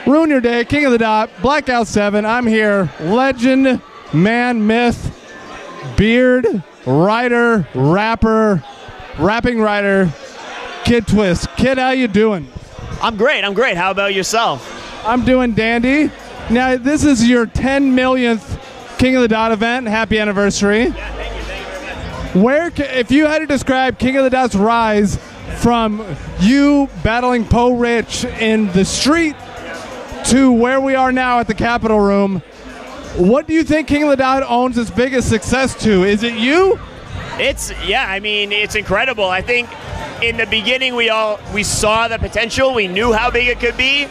Ruin your day, King of the Dot, Blackout 7. I'm here, legend, man, myth, beard, writer, rapper, rapping writer, Kid Twist. Kid, how you doing? I'm great. How about yourself? I'm doing dandy. Now, this is your 10 millionth King of the Dot event. Happy anniversary. Yeah, thank you very much. If you had to describe King of the Dot's rise from you battling Poe Rich in the street to where we are now at the Capitol Room, what do you think King of the Dot owes its biggest success to? Is it you? It's incredible. I think in the beginning we saw the potential. We knew how big it could be,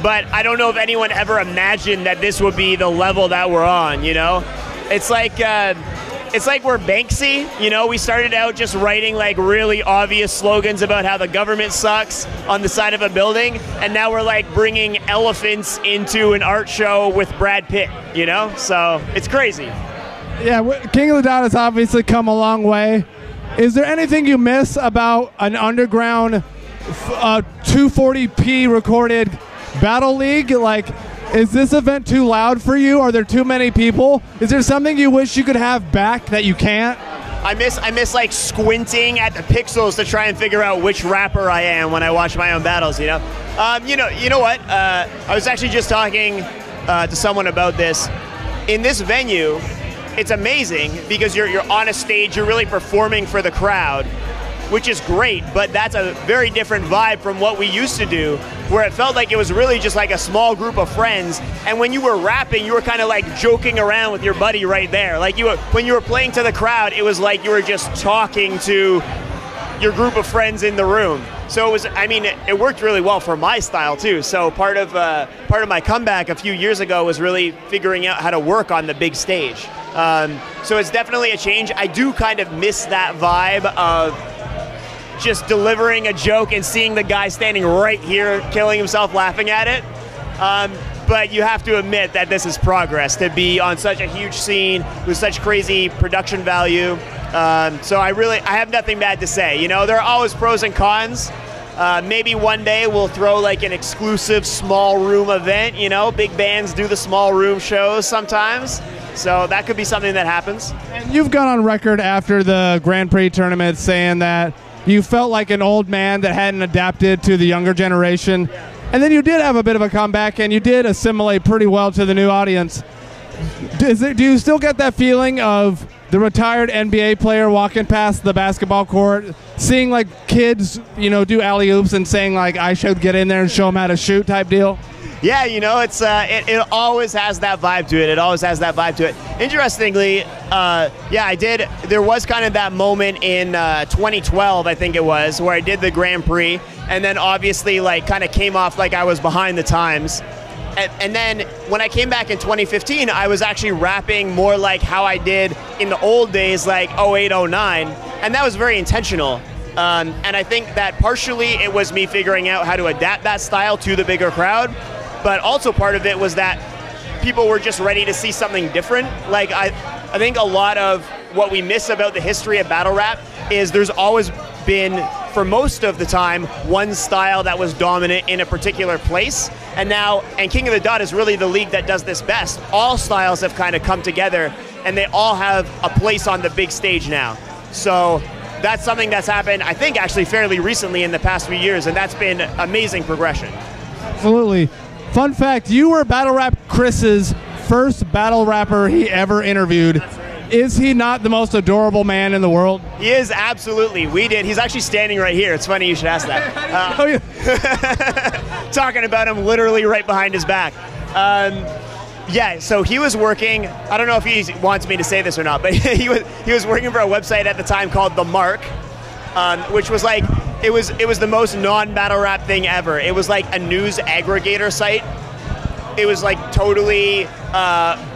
but I don't know if anyone ever imagined that this would be the level that we're on, you know? It's like we're Banksy, you know? We started out just writing like really obvious slogans about how the government sucks on the side of a building, and now we're like bringing elephants into an art show with Brad Pitt, you know? So it's crazy. Yeah, King of the Dot has obviously come a long way. Is there anything you miss about an underground 240p recorded Battle League? Like, is this event too loud for you? Are there too many people? Is there something you wish you could have back that you can't? I miss like squinting at the pixels to try and figure out which rapper I am when I watch my own battles, you know? You know what? I was actually just talking to someone about this. In this venue, it's amazing because you're on a stage, you're really performing for the crowd, which is great, but that's a very different vibe from what we used to do, where it felt like it was really just like a small group of friends, and when you were rapping, you were kind of like joking around with your buddy right there. Like when you were playing to the crowd, it was like you were just talking to your group of friends in the room. So it worked really well for my style too. So part of my comeback a few years ago was really figuring out how to work on the big stage. So it's definitely a change. I do kind of miss that vibe of just delivering a joke and seeing the guy standing right here killing himself laughing at it. But you have to admit that this is progress to be on such a huge scene with such crazy production value. So I have nothing bad to say. You know, there are always pros and cons. Maybe one day we'll throw like an exclusive small room event, you know, big bands do the small room shows sometimes. So that could be something that happens. And you've gone on record after the Grand Prix tournament saying that you felt like an old man that hadn't adapted to the younger generation. Yeah. And then you did have a bit of a comeback, and you did assimilate pretty well to the new audience. Do you still get that feeling of the retired NBA player walking past the basketball court, seeing like kids, you know, do alley-oops and saying like, I should get in there and show them how to shoot type deal? Yeah, you know, it always has that vibe to it. Interestingly, I did. There was kind of that moment in 2012, I think it was, where I did the Grand Prix, and then obviously like kind of came off like I was behind the times. And then when I came back in 2015, I was actually rapping more like how I did in the old days, like 08, 09, and that was very intentional. And I think that partially it was me figuring out how to adapt that style to the bigger crowd, but also part of it was that people were just ready to see something different. Like I think a lot of what we miss about the history of battle rap is there's always been, for most of the time, one style that was dominant in a particular place. And King of the Dot is really the league that does this best. All styles have kind of come together, and they all have a place on the big stage now. So that's something that's happened, I think, actually fairly recently in the past few years, and that's been amazing progression. Absolutely. Fun fact, you were Battle Rap Chris's first battle rapper he ever interviewed. That's right. Is he not the most adorable man in the world? He is, absolutely. He's actually standing right here. It's funny you should ask that. Talking about him literally right behind his back. Yeah, so he was working, I don't know if he wants me to say this or not, but he was working for a website at the time called The Mark, which was like, it was the most non-battle rap thing ever. It was like a news aggregator site. It was like totally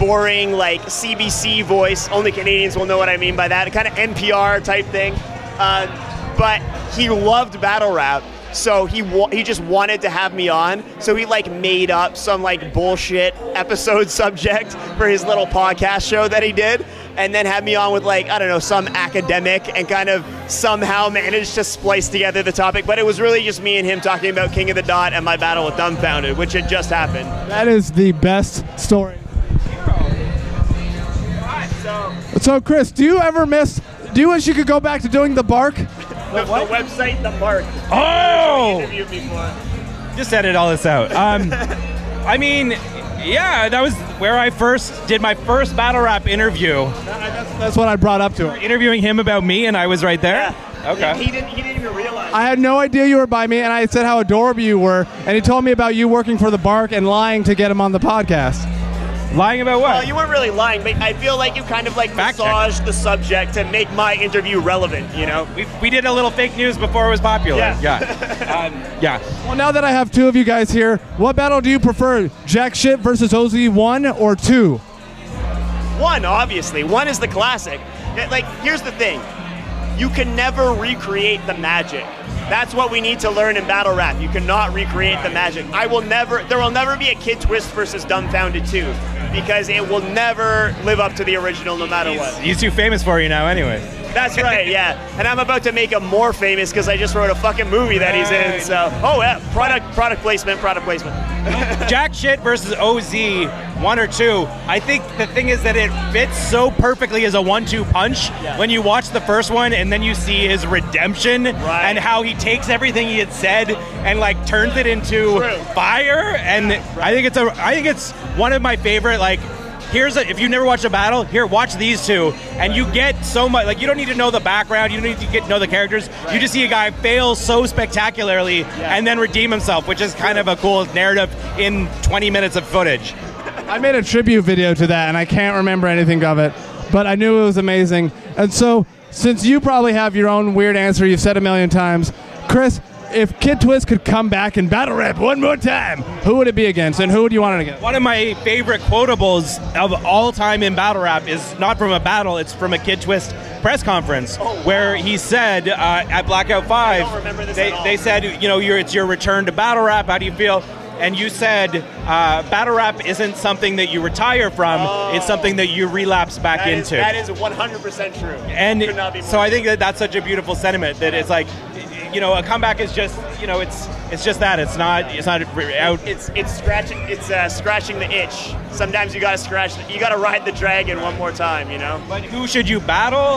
boring, like CBC voice. Only Canadians will know what I mean by that. Kind of NPR type thing. But he loved battle rap, so he just wanted to have me on. So he like made up some like bullshit episode subject for his little podcast show that he did. and then have me on with, like, I don't know, some academic, and kind of somehow managed to splice together the topic. But it was really just me and him talking about King of the Dot and my battle with Dumbfounded, which had just happened. That is the best story. So Chris, do you wish you could go back to doing the bark? The website, The Bark. Oh! Interviewed me for. Just edit all this out. I mean, yeah, that was where I first did my first battle rap interview. That's what I brought up to him. Interviewing him about me, and I was right there. Yeah. Okay. He didn't even realize. I had no idea you were by me, and I said how adorable you were, and he told me about you working for the Bark and lying to get him on the podcast. Lying about what? Well, you weren't really lying, but I feel like you kind of like massaged the subject to make my interview relevant, you know? We did a little fake news before it was popular. Yeah. Yeah. Well, now that I have two of you guys here, what battle do you prefer? Jack Shit versus OZ 1 or 2? 1, obviously. 1 is the classic. Like, here's the thing. You can never recreate the magic. That's what we need to learn in battle rap. You cannot recreate the magic. There will never be a Kid Twist versus Dumbfounded 2, because it will never live up to the original no matter what. He's too famous for you now anyway. That's right, yeah. And I'm about to make him more famous because I just wrote a fucking movie that he's in. So, oh yeah, product placement. Jack Shit versus OZ 1 or 2. I think the thing is that it fits so perfectly as a 1-2 punch when you watch the first one and then you see his redemption and how he takes everything he had said and like turns it into fire. And I think it's one of my favorite, like, if you've never watched a battle, here, watch these two, and you get so much. Like, you don't need to know the background, you don't need to know the characters. You just see a guy fail so spectacularly and then redeem himself, which is kind of a cool narrative in 20 minutes of footage. I made a tribute video to that, and I can't remember anything of it, but I knew it was amazing. And so, since you probably have your own weird answer you've said a million times, Chris, if Kid Twist could come back and battle rap one more time, who would it be against, and who would you want it against? One of my favorite quotables of all time in battle rap is not from a battle, it's from a Kid Twist press conference where he said at Blackout 5, I don't remember this at all. They said, it's your return to battle rap, how do you feel? And you said battle rap isn't something that you retire from, it's something that you relapse back into. That is 100% true. And so I think that's such a beautiful sentiment, that it's like, a comeback is just, it's just that. It's not out. It's scratching the itch. Sometimes you gotta ride the dragon one more time, But who should you battle?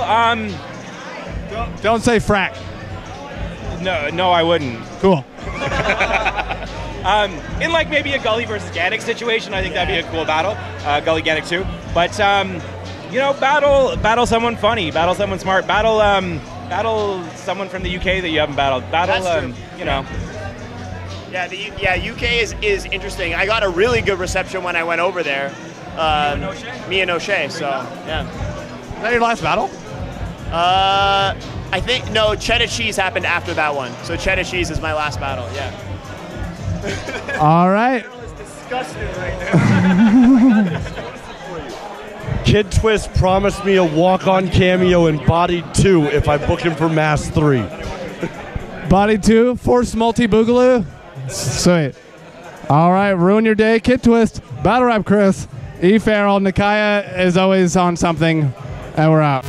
Don't say frack. No, I wouldn't. Cool. In like maybe a Gully versus Gannick situation, I think that'd be a cool battle. Gully Gannick too. But battle someone funny, battle someone smart, battle someone from the UK that you haven't battled. Yeah, UK is interesting. I got a really good reception when I went over there. Me and O'Shea, so yeah. Is that your last battle? I think, no, Cheddar Cheese happened after that one. So Cheddar Cheese is my last battle, yeah. All right. It's disgusting right now. Kid Twist promised me a walk-on cameo in Body 2 if I book him for Mass 3. Body 2, Force Multi-Boogaloo. Sweet. All right, ruin your day, Kid Twist. Battle Rap Chris. E. Farrell, Nikaya is always on something, and we're out.